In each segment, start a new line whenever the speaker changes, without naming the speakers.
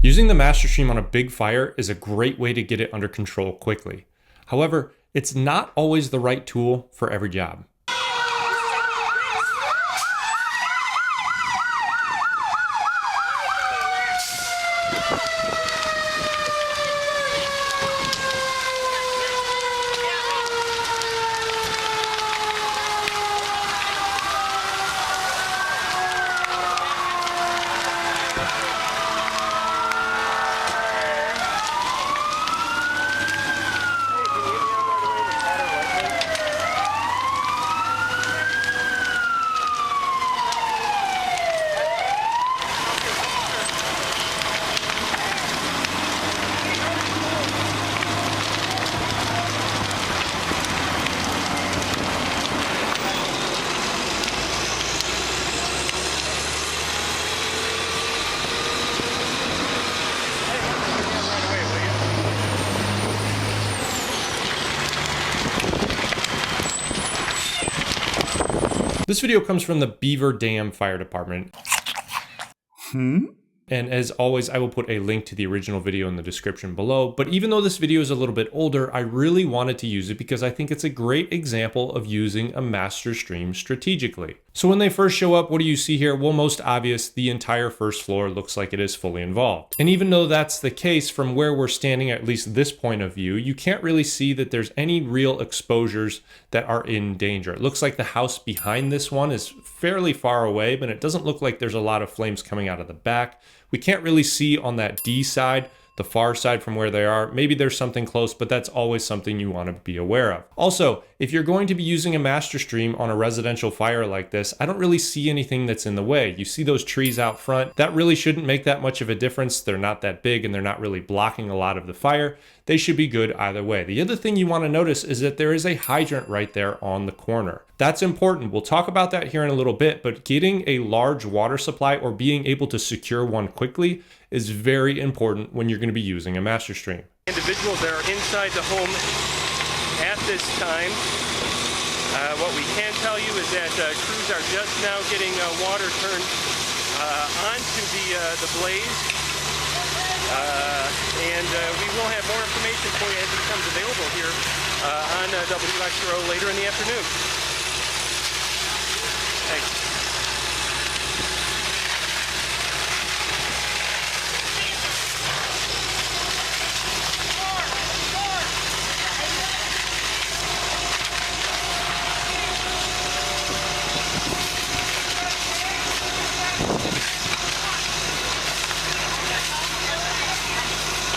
Using the Master Stream on a big fire is a great way to get it under control quickly. However, it's not always the right tool for every job. This video comes from the Beaver Dam Fire Department. And as always, I will put a link to the original video in the description below. But even though this video is a little bit older, I really wanted to use it because I think it's a great example of using a Master Stream strategically. So when they first show up, what do you see here? Well, most obvious, the entire first floor looks like it is fully involved. And even though that's the case from where we're standing, at least this point of view, you can't really see that there's any real exposures that are in danger. It looks like the house behind this one is fairly far away, but it doesn't look like there's a lot of flames coming out of the back. We can't really see on that D side, the far side from where they are. Maybe there's something close, but that's always something you want to be aware of. Also, if you're going to be using a Master Stream on a residential fire like this, I don't really see anything that's in the way. You see those trees out front. That really shouldn't make that much of a difference. They're not that big and they're not really blocking a lot of the fire. They should be good either way. The other thing you want to notice is that there is a hydrant right there on the corner. That's important. We'll talk about that here in a little bit, but getting a large water supply or being able to secure one quickly is very important when you're going to be using a Master Stream.
Individuals that are inside the home at this time. What we can tell you is that crews are just now getting water turned onto the blaze. And we will have more information for you as it becomes available here on WXRO later in the afternoon. Thanks.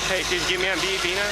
Hey, can you get me on B now?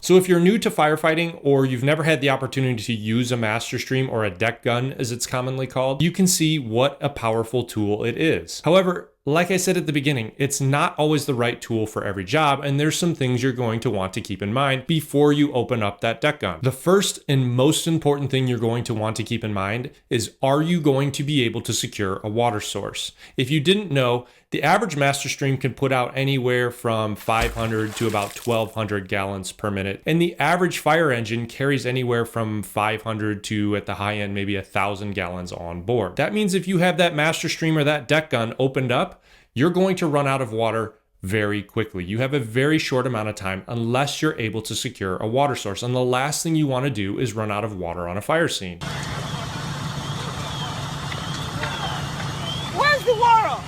So if you're new to firefighting or you've never had the opportunity to use a Master Stream or a deck gun as it's commonly called, you can see what a powerful tool it is. However, like I said at the beginning, it's not always the right tool for every job, and there's some things you're going to want to keep in mind before you open up that deck gun. The first and most important thing you're going to want to keep in mind is, are you going to be able to secure a water source? If you didn't know, the average Master Stream can put out anywhere from 500 to about 1,200 gallons per minute, and the average fire engine carries anywhere from 500 to, at the high end, maybe 1,000 gallons on board. That means if you have that Master Stream or that deck gun opened up, you're going to run out of water very quickly. You have a very short amount of time unless you're able to secure a water source. And the last thing you want to do is run out of water on a fire scene.
Where's the water?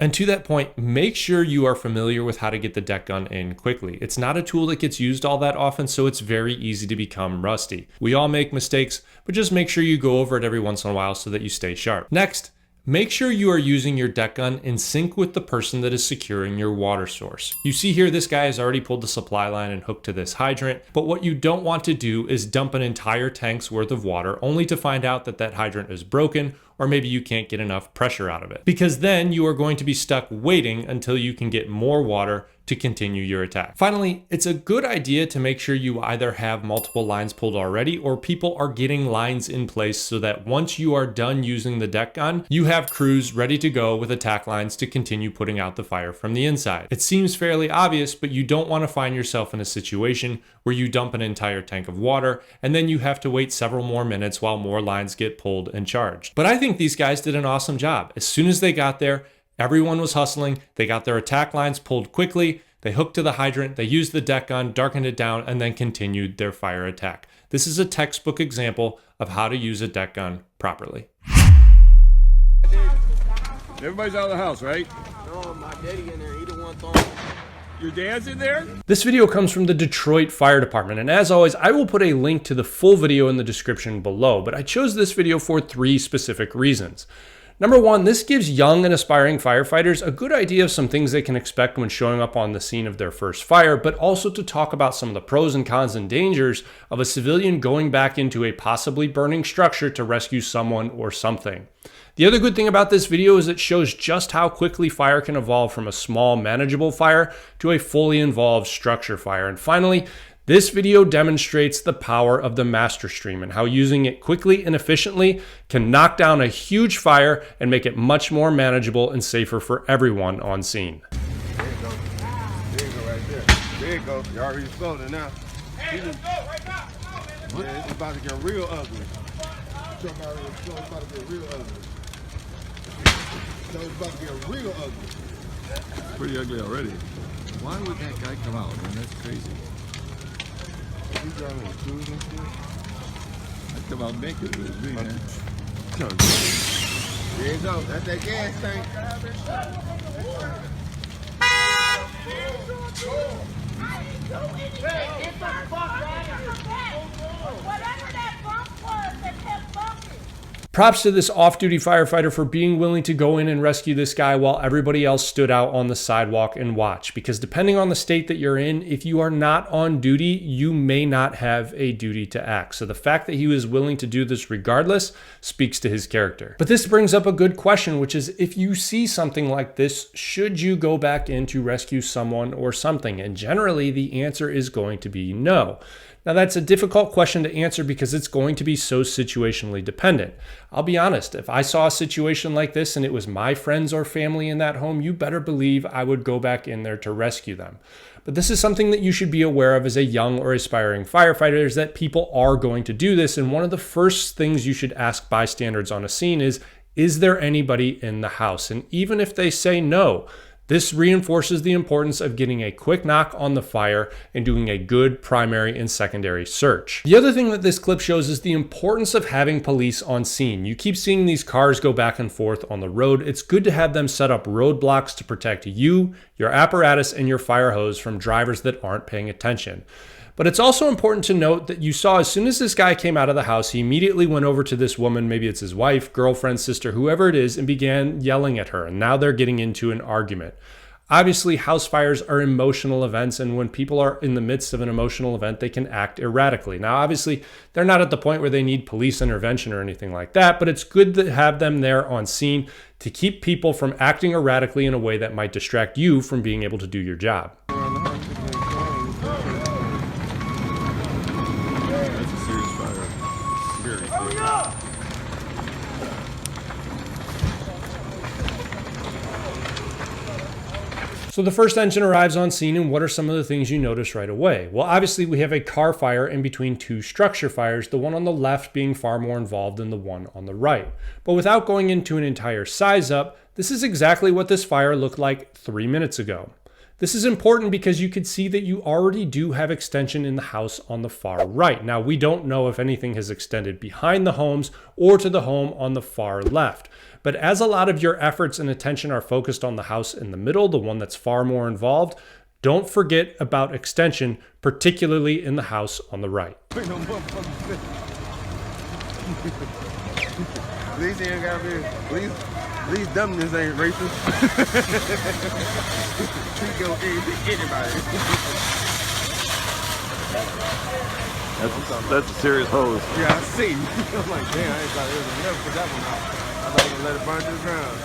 And to that point, make sure you are familiar with how to get the deck gun in quickly. It's not a tool that gets used all that often, so it's very easy to become rusty. We all make mistakes, but just make sure you go over it every once in a while so that you stay sharp. Next, make sure you are using your deck gun in sync with the person that is securing your water source. You see here, this guy has already pulled the supply line and hooked to this hydrant, but what you don't want to do is dump an entire tank's worth of water only to find out that that hydrant is broken or maybe you can't get enough pressure out of it. Because then you are going to be stuck waiting until you can get more water to continue your attack. Finally, it's a good idea to make sure you either have multiple lines pulled already or people are getting lines in place so that once you are done using the deck gun, you have crews ready to go with attack lines to continue putting out the fire from the inside. It seems fairly obvious, but you don't want to find yourself in a situation where you dump an entire tank of water and then you have to wait several more minutes while more lines get pulled and charged. But I think these guys did an awesome job. As soon as they got there, everyone was hustling. They got their attack lines pulled quickly. They hooked to the hydrant, they used the deck gun, darkened it down, and then continued their fire attack. This is a textbook example of how to use a deck gun properly.
Everybody's out of the house, right?
No, my daddy in there. He the one throwing.
Your dad's in there?
This video comes from the Detroit Fire Department, and as always, I will put a link to the full video in the description below, but I chose this video for 3 specific reasons. Number 1, this gives young and aspiring firefighters a good idea of some things they can expect when showing up on the scene of their first fire, but also to talk about some of the pros and cons and dangers of a civilian going back into a possibly burning structure to rescue someone or something. The other good thing about this video is it shows just how quickly fire can evolve from a small, manageable fire to a fully involved structure fire. And finally, this video demonstrates the power of the MasterStream and how using it quickly and efficiently can knock down a huge fire and make it much more manageable and safer for everyone on scene.
There you go. There you go right there. There you go. You already exploded now. Hey, let's go right now. Come on, man. Yeah, it's about to get real ugly. It's about to get real ugly. So it's about to get real ugly.
It's pretty ugly already. Why would that guy come out, man? That's crazy.
He's driving with shoes and shit.
I'd come out naked if it was me, man.
There you go. That's that gas tank.
Whatever that bump was that kept bumping.
Props to this off-duty firefighter for being willing to go in and rescue this guy while everybody else stood out on the sidewalk and watch. Because depending on the state that you're in, if you are not on duty, you may not have a duty to act. So the fact that he was willing to do this regardless speaks to his character. But this brings up a good question, which is if you see something like this, should you go back in to rescue someone or something? And generally the answer is going to be no. Now that's a difficult question to answer because it's going to be so situationally dependent. I'll be honest, if I saw a situation like this and it was my friends or family in that home, you better believe I would go back in there to rescue them. But this is something that you should be aware of as a young or aspiring firefighter, is that people are going to do this. And one of the first things you should ask bystanders on a scene is there anybody in the house? And even if they say no, this reinforces the importance of getting a quick knock on the fire and doing a good primary and secondary search. The other thing that this clip shows is the importance of having police on scene. You keep seeing these cars go back and forth on the road. It's good to have them set up roadblocks to protect you, your apparatus, and your fire hose from drivers that aren't paying attention. But it's also important to note that you saw as soon as this guy came out of the house, he immediately went over to this woman, maybe it's his wife, girlfriend, sister, whoever it is, and began yelling at her. And now they're getting into an argument. Obviously, house fires are emotional events, and when people are in the midst of an emotional event, they can act erratically. Now, obviously, they're not at the point where they need police intervention or anything like that, but it's good to have them there on scene to keep people from acting erratically in a way that might distract you from being able to do your job.
That's a serious fire. Very serious.
So the first engine arrives on scene, and what are some of the things you notice right away? Well, obviously we have a car fire in between 2 structure fires, the one on the left being far more involved than the one on the right. But without going into an entire size up, this is exactly what this fire looked like 3 minutes ago. This is important because you could see that you already do have extension in the house on the far right. Now, we don't know if anything has extended behind the homes or to the home on the far left. But as a lot of your efforts and attention are focused on the house in the middle, the one that's far more involved, don't forget about extension, particularly in the house on the right.
At least he ain't got me. At least dumbness ain't racist. He go anybody.
That's a serious hose.
Yeah, I see. I'm like, damn, I ain't thought it was never put that one out. I'm not gonna let it burn to the ground.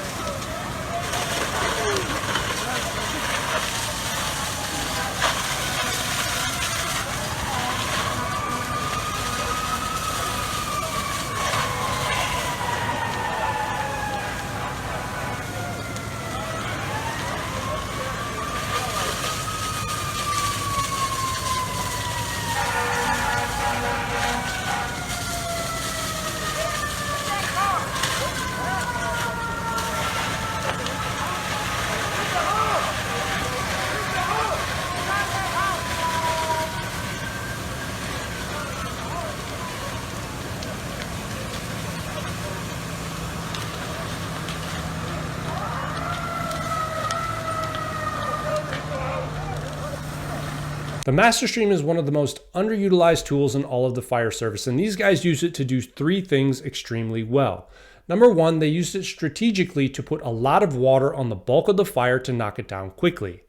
The MasterStream is one of the most underutilized tools in all of the fire service, and these guys use it to do three things extremely well. Number one, they used it strategically to put a lot of water on the bulk of the fire to knock it down quickly.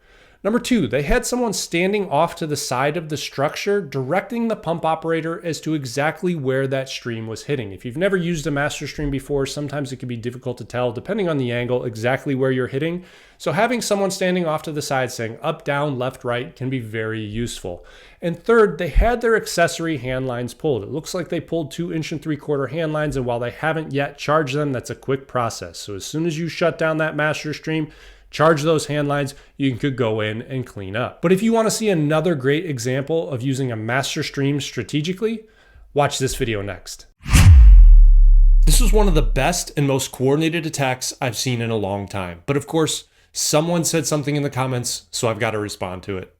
Number two, they had someone standing off to the side of the structure directing the pump operator as to exactly where that stream was hitting. If you've never used a MasterStream before, sometimes it can be difficult to tell, depending on the angle, exactly where you're hitting. So having someone standing off to the side saying up, down, left, right can be very useful. And third, they had their accessory hand lines pulled. It looks like they pulled 2 3/4 hand lines, and while they haven't yet charged them, that's a quick process. So as soon as you shut down that MasterStream, charge those hand lines, you could go in and clean up. But if you want to see another great example of using a MasterStream strategically, watch this video next. This was one of the best and most coordinated attacks I've seen in a long time. But of course, someone said something in the comments, so I've got to respond to it.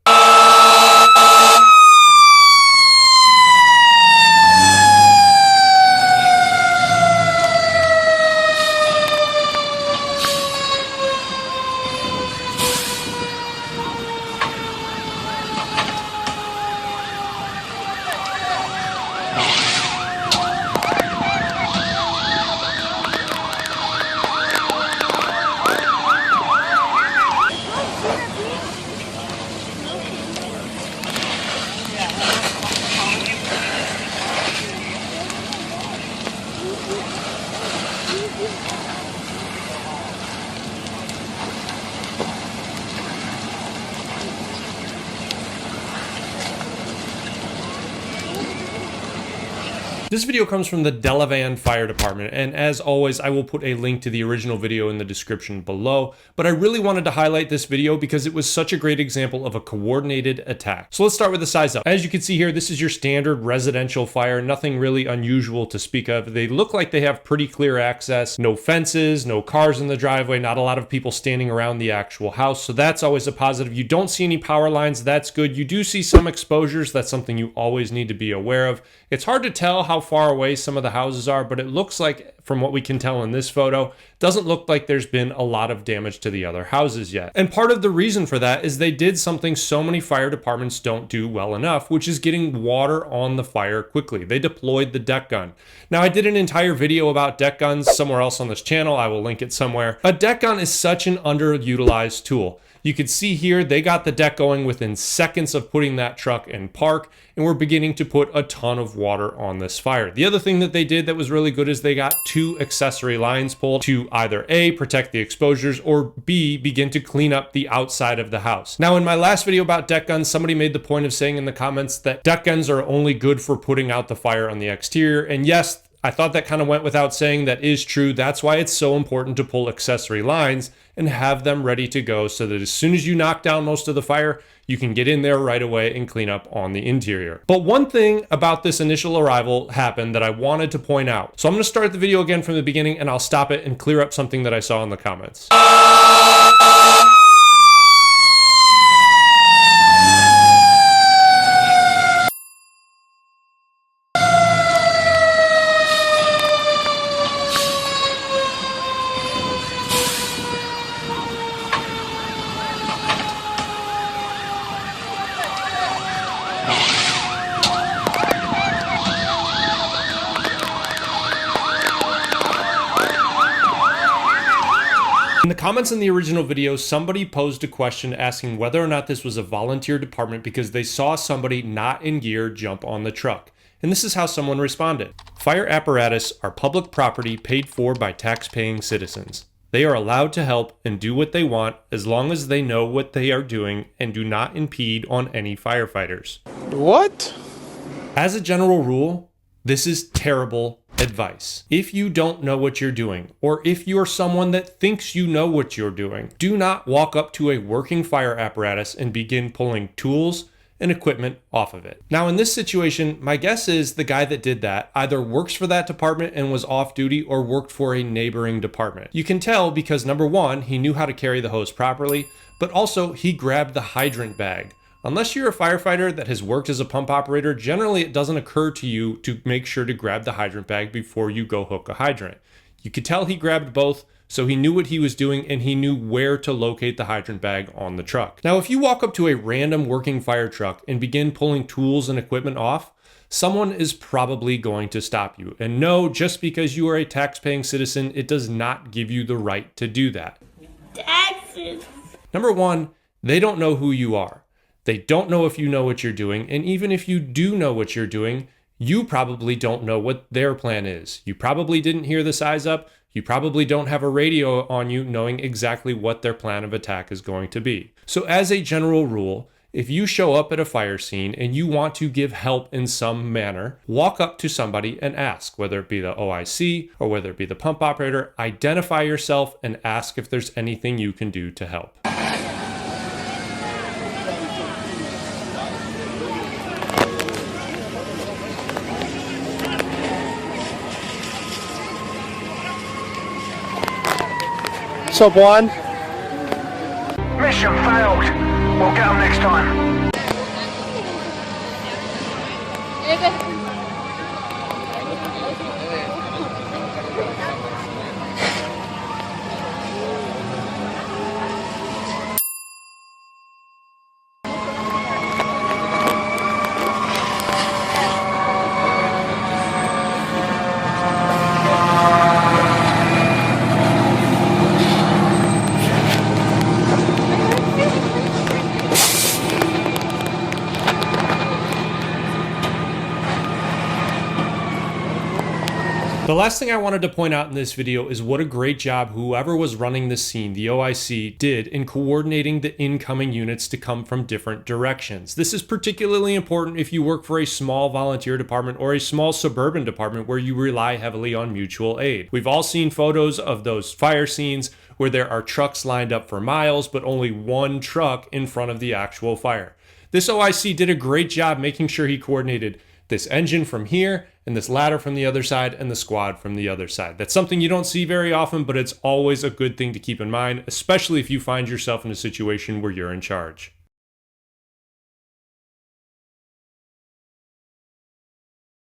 This video comes from the Delavan Fire Department, and as always, I will put a link to the original video in the description below, but I really wanted to highlight this video because it was such a great example of a coordinated attack. So let's start with the size up. As you can see here, this is your standard residential fire, nothing really unusual to speak of. They look like they have pretty clear access, no fences, no cars in the driveway, not a lot of people standing around the actual house, so that's always a positive. You don't see any power lines, that's good. You do see some exposures, that's something you always need to be aware of. It's hard to tell how far away some of the houses are, but it looks like, from what we can tell in this photo, doesn't look like there's been a lot of damage to the other houses yet. And part of the reason for that is they did something so many fire departments don't do well enough, which is getting water on the fire quickly. They deployed the deck gun. Now, I did an entire video about deck guns somewhere else on this channel. I will link it somewhere. A deck gun is such an underutilized tool. You can see here, they got the deck going within seconds of putting that truck in park, and we're beginning to put a ton of water on this fire. The other thing that they did that was really good is they got 2 accessory lines pulled to either A, protect the exposures, or B, begin to clean up the outside of the house. Now, in my last video about deck guns, somebody made the point of saying in the comments that deck guns are only good for putting out the fire on the exterior, and yes, I thought that kind of went without saying. That is true. That's why it's so important to pull accessory lines and have them ready to go so that as soon as you knock down most of the fire, you can get in there right away and clean up on the interior. But one thing about this initial arrival happened that I wanted to point out. So I'm going to start the video again from the beginning, and I'll stop it and clear up something that I saw in the comments. In the comments in the original video, somebody posed a question asking whether or not this was a volunteer department because they saw somebody not in gear jump on the truck. And this is how someone responded. Fire apparatus are public property paid for by tax-paying citizens. They are allowed to help and do what they want as long as they know what they are doing and do not impede on any firefighters.
What?
As a general rule, this is terrible advice. If you don't know what you're doing, or if you're someone that thinks you know what you're doing, do not walk up to a working fire apparatus and begin pulling tools and equipment off of it. Now, in this situation, my guess is the guy that did that either works for that department and was off duty or worked for a neighboring department. You can tell because number one, he knew how to carry the hose properly, but also he grabbed the hydrant bag. Unless you're a firefighter that has worked as a pump operator, generally it doesn't occur to you to make sure to grab the hydrant bag before you go hook a hydrant. You could tell he grabbed both, so he knew what he was doing and he knew where to locate the hydrant bag on the truck. Now, if you walk up to a random working fire truck and begin pulling tools and equipment off, someone is probably going to stop you. And no, just because you are a tax-paying citizen, it does not give you the right to do that.
Taxes.
Number one, they don't know who you are. They don't know if you know what you're doing, and even if you do know what you're doing, you probably don't know what their plan is. You probably didn't hear the size up. You probably don't have a radio on you knowing exactly what their plan of attack is going to be. So as a general rule, if you show up at a fire scene and you want to give help in some manner, walk up to somebody and ask, whether it be the OIC or whether it be the pump operator, identify yourself and ask if there's anything you can do to help.
What's up, Juan?
Mission failed. We'll get them next time.
The last thing I wanted to point out in this video is what a great job whoever was running this scene, the OIC, did in coordinating the incoming units to come from different directions. This is particularly important if you work for a small volunteer department or a small suburban department where you rely heavily on mutual aid. We've all seen photos of those fire scenes where there are trucks lined up for miles, but only one truck in front of the actual fire. This OIC did a great job making sure he coordinated this engine from here and this ladder from the other side and the squad from the other side. That's something you don't see very often, but it's always a good thing to keep in mind, especially if you find yourself in a situation where you're in charge.